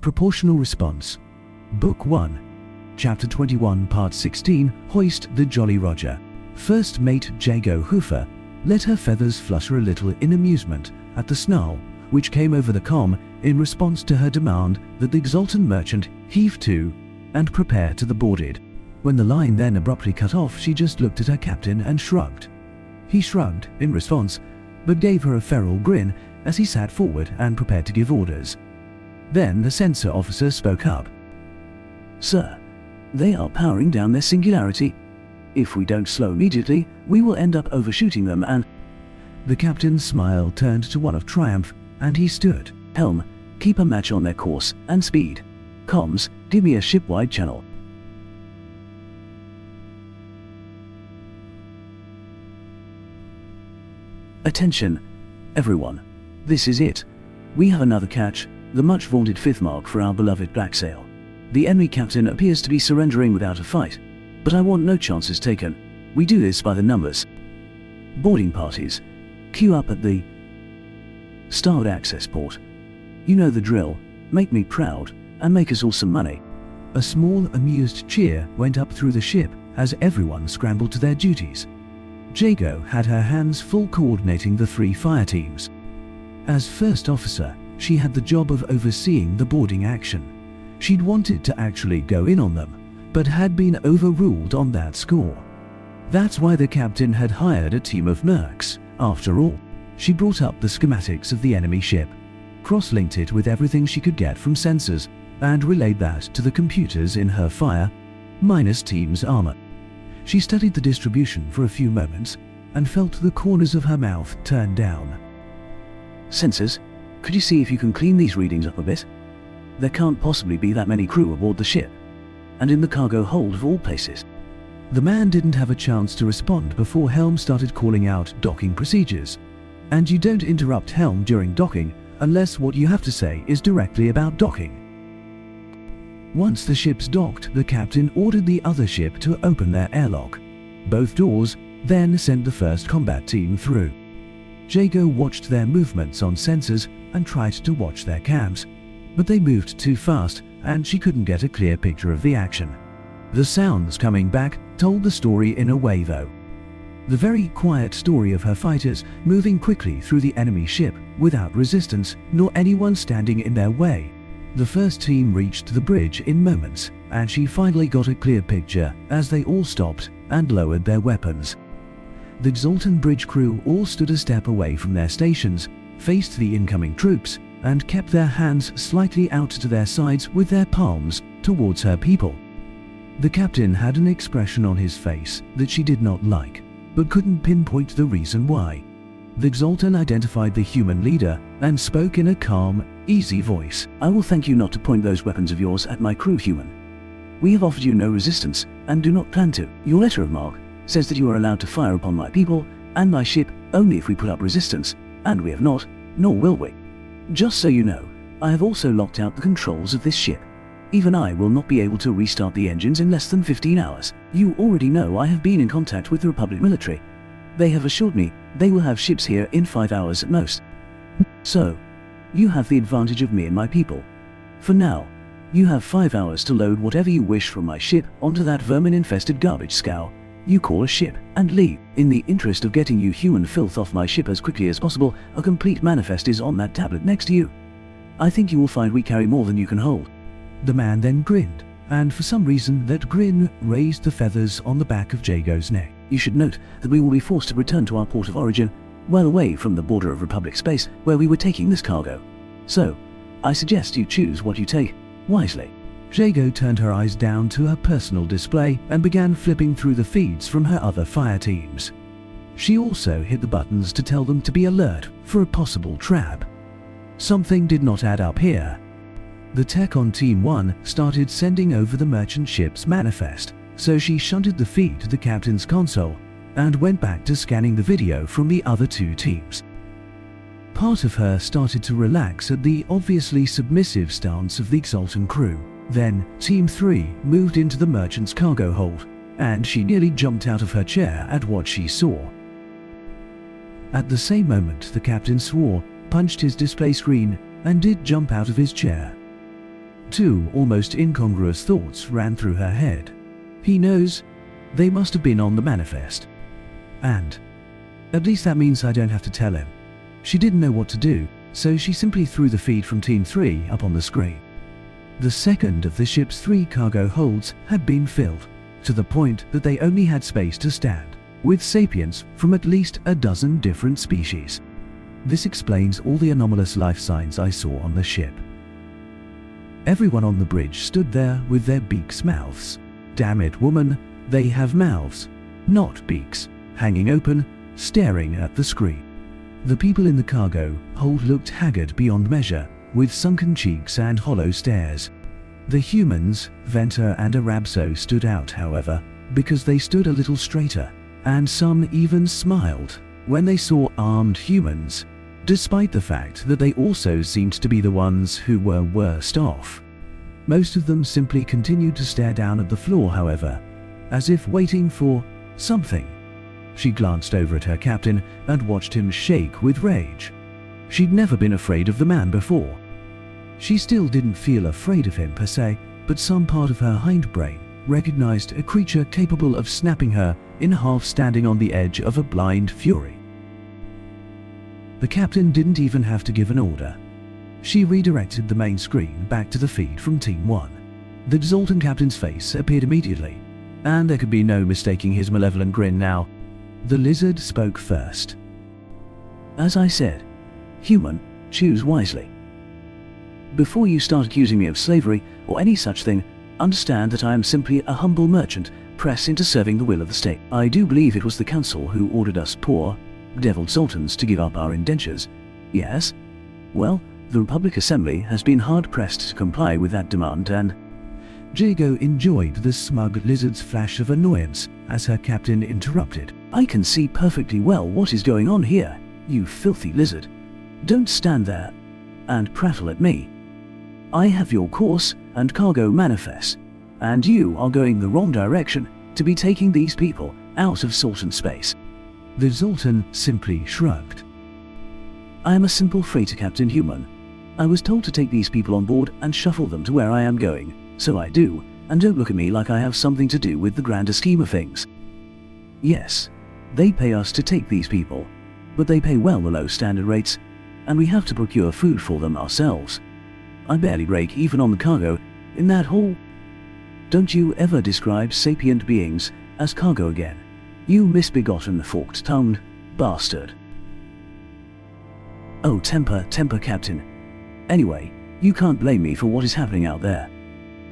Proportional Response. Book 1. Chapter 21, Part 16, Hoist the Jolly Roger. First Mate Jago Hoofer let her feathers flutter a little in amusement at the snarl which came over the comm in response to her demand that the exultant merchant heave to and prepare to the boarded. When the line then abruptly cut off, she just looked at her captain and shrugged. He shrugged in response, but gave her a feral grin as he sat forward and prepared to give orders. Then the sensor officer spoke up. "Sir, they are powering down their singularity. If we don't slow immediately, we will end up overshooting them and—" The captain's smile turned to one of triumph, and he stood. "Helm, keep a match on their course and speed. Comms, give me a ship-wide channel." "Attention, everyone. This is it. We have another catch, the much vaunted 5th mark for our beloved Black Sail. The enemy captain appears to be surrendering without a fight, but I want no chances taken. We do this by the numbers. Boarding parties, queue up at the starboard access port. You know the drill. Make me proud, and make us all some money." A small, amused cheer went up through the ship as everyone scrambled to their duties. Jago had her hands full coordinating the 3 fire teams. As first officer, she had the job of overseeing the boarding action. She'd wanted to actually go in on them, but had been overruled on that score. That's why the captain had hired a team of mercs. After all, she brought up the schematics of the enemy ship, cross-linked it with everything she could get from sensors, and relayed that to the computers in her fire-team's armor. She studied the distribution for a few moments and felt the corners of her mouth turn down. "Sensors, could you see if you can clean these readings up a bit? There can't possibly be that many crew aboard the ship, and in the cargo hold of all places." The man didn't have a chance to respond before Helm started calling out docking procedures. And you don't interrupt Helm during docking unless what you have to say is directly about docking. Once the ships docked, the captain ordered the other ship to open their airlock. Both doors, then sent the first combat team through. Jago watched their movements on sensors and tried to watch their cams, but they moved too fast and she couldn't get a clear picture of the action. The sounds coming back told the story in a way though. The very quiet story of her fighters moving quickly through the enemy ship without resistance nor anyone standing in their way. The first team reached the bridge in moments, and she finally got a clear picture as they all stopped and lowered their weapons. The exultant bridge crew all stood a step away from their stations, faced the incoming troops, and kept their hands slightly out to their sides with their palms towards her people. The captain had an expression on his face that she did not like, but couldn't pinpoint the reason why. The exultant identified the human leader and spoke in a calm, easy voice. "I will thank you not to point those weapons of yours at my crew, human. We have offered you no resistance and do not plan to. Your letter of marque says that you are allowed to fire upon my people and my ship only if we put up resistance, and we have not, nor will we. Just so you know, I have also locked out the controls of this ship. Even I will not be able to restart the engines in less than 15 hours. You already know I have been in contact with the Republic military. They have assured me they will have ships here in 5 hours at most. So, you have the advantage of me and my people. For now, you have 5 hours to load whatever you wish from my ship onto that vermin-infested garbage scow you call a ship, and leave. In the interest of getting you human filth off my ship as quickly as possible, a complete manifest is on that tablet next to you. I think you will find we carry more than you can hold." The man then grinned, and for some reason that grin raised the feathers on the back of Jago's neck. "You should note that we will be forced to return to our port of origin, well away from the border of Republic space where we were taking this cargo. So, I suggest you choose what you take, wisely." Jago turned her eyes down to her personal display and began flipping through the feeds from her other fire teams. She also hit the buttons to tell them to be alert for a possible trap. Something did not add up here. The tech on Team 1 started sending over the merchant ship's manifest, so she shunted the feed to the captain's console and went back to scanning the video from the other 2 teams. Part of her started to relax at the obviously submissive stance of the exultant crew. Then, Team 3 moved into the merchant's cargo hold, and she nearly jumped out of her chair at what she saw. At the same moment, the captain swore, punched his display screen, and did jump out of his chair. Two almost incongruous thoughts ran through her head. He knows. They must have been on the manifest. And at least that means I don't have to tell him. She didn't know what to do, so she simply threw the feed from Team 3 up on the screen. The second of the ship's 3 cargo holds had been filled, to the point that they only had space to stand, with sapients from at least a dozen different species. This explains all the anomalous life signs I saw on the ship. Everyone on the bridge stood there with their beaks mouths. Damn it, woman, they have mouths, not beaks, hanging open, staring at the screen. The people in the cargo hold looked haggard beyond measure, with sunken cheeks and hollow stares. The humans, Venter and Arabso, stood out, however, because they stood a little straighter, and some even smiled when they saw armed humans, despite the fact that they also seemed to be the ones who were worst off. Most of them simply continued to stare down at the floor, however, as if waiting for something. She glanced over at her captain and watched him shake with rage. She'd never been afraid of the man before. She still didn't feel afraid of him per se, but some part of her hindbrain recognized a creature capable of snapping her in half, standing on the edge of a blind fury. The captain didn't even have to give an order. She redirected the main screen back to the feed from Team 1. The Zoltan captain's face appeared immediately, and there could be no mistaking his malevolent grin now. The lizard spoke first. As I said, human, choose wisely. Before you start accusing me of slavery or any such thing, understand that I am simply a humble merchant pressed into serving the will of the state. I do believe it was the council who ordered us poor, deviled sultans to give up our indentures. Yes? Well, the Republic Assembly has been hard-pressed to comply with that demand, and Jago enjoyed the smug lizard's flash of annoyance as her captain interrupted. I can see perfectly well what is going on here, you filthy lizard. Don't stand there and prattle at me. I have your course and cargo manifest, and you are going the wrong direction to be taking these people out of Sultan space. The Zoltan simply shrugged. I am a simple freighter captain human. I was told to take these people on board and shuffle them to where I am going. So I do, and don't look at me like I have something to do with the grander scheme of things. Yes, they pay us to take these people, but they pay well below standard rates, and we have to procure food for them ourselves. I barely break even on the cargo in that haul. Don't you ever describe sapient beings as cargo again, you misbegotten forked-tongued bastard. Oh, temper, Captain. Anyway, you can't blame me for what is happening out there.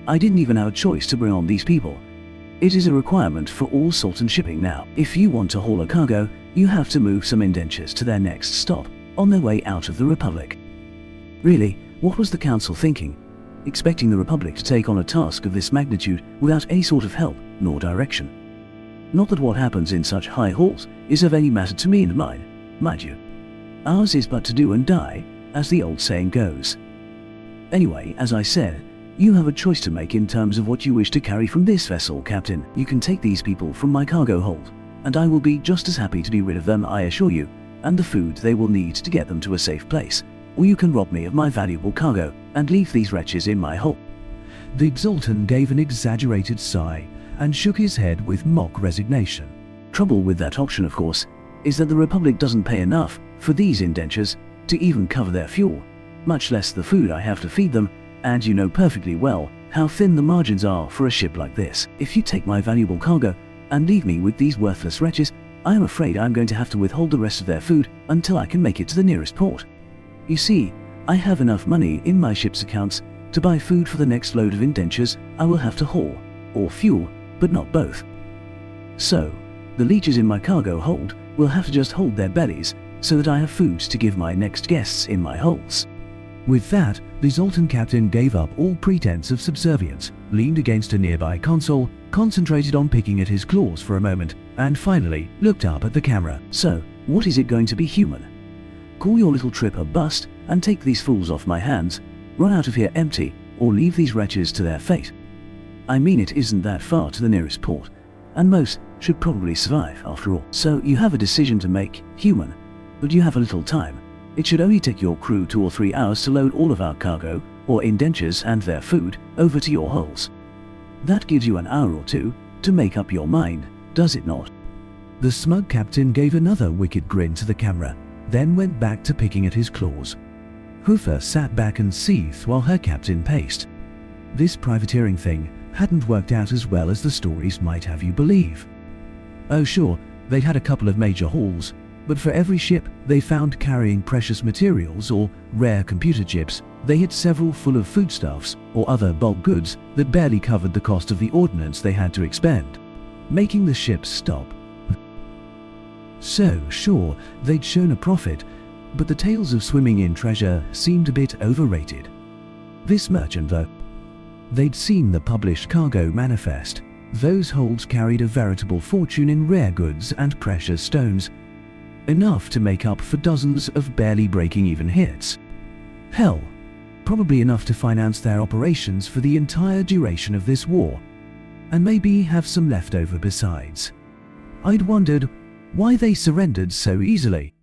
I didn't even have a choice to bring on these people. It is a requirement for all Sultan shipping now. If you want to haul a cargo, you have to move some indentures to their next stop, on their way out of the Republic. Really, what was the Council thinking? Expecting the Republic to take on a task of this magnitude without any sort of help nor direction? Not that what happens in such high halls is of any matter to me and mine, mind you. Ours is but to do and die, as the old saying goes. Anyway, as I said, you have a choice to make in terms of what you wish to carry from this vessel, Captain. You can take these people from my cargo hold, and I will be just as happy to be rid of them, I assure you, and the food they will need to get them to a safe place. Or you can rob me of my valuable cargo and leave these wretches in my hold. The Zoltan gave an exaggerated sigh and shook his head with mock resignation. Trouble with that option, of course, is that the Republic doesn't pay enough for these indentures to even cover their fuel, much less the food I have to feed them, and you know perfectly well how thin the margins are for a ship like this. If you take my valuable cargo and leave me with these worthless wretches, I am afraid I'm going to have to withhold the rest of their food until I can make it to the nearest port. You see, I have enough money in my ship's accounts to buy food for the next load of indentures I will have to haul, or fuel, but not both. So, the leeches in my cargo hold will have to just hold their bellies so that I have food to give my next guests in my holds. With that, the Zoltan captain gave up all pretense of subservience, leaned against a nearby console, concentrated on picking at his claws for a moment, and finally looked up at the camera. So, what is it going to be, human? Call your little trip a bust and take these fools off my hands, run out of here empty, or leave these wretches to their fate. I mean, it isn't that far to the nearest port, and most should probably survive after all. So you have a decision to make, human, but you have a little time. It should only take your crew 2 or 3 hours to load all of our cargo, or indentures and their food over to your hulls. That gives you an hour or two to make up your mind, does it not? The smug captain gave another wicked grin to the camera, then went back to picking at his claws. Hoofer sat back and seethed while her captain paced. This privateering thing hadn't worked out as well as the stories might have you believe. Oh sure, they'd had a couple of major hauls, but for every ship they found carrying precious materials or rare computer chips, they hit several full of foodstuffs or other bulk goods that barely covered the cost of the ordnance they had to expend, making the ships stop. So sure, they'd shown a profit, but the tales of swimming in treasure seemed a bit overrated. This merchant though, they'd seen the published cargo manifest. Those holds carried a veritable fortune in rare goods and precious stones, enough to make up for dozens of barely breaking even hits. Hell, probably enough to finance their operations for the entire duration of this war, and maybe have some leftover besides. I'd wondered why they surrendered so easily.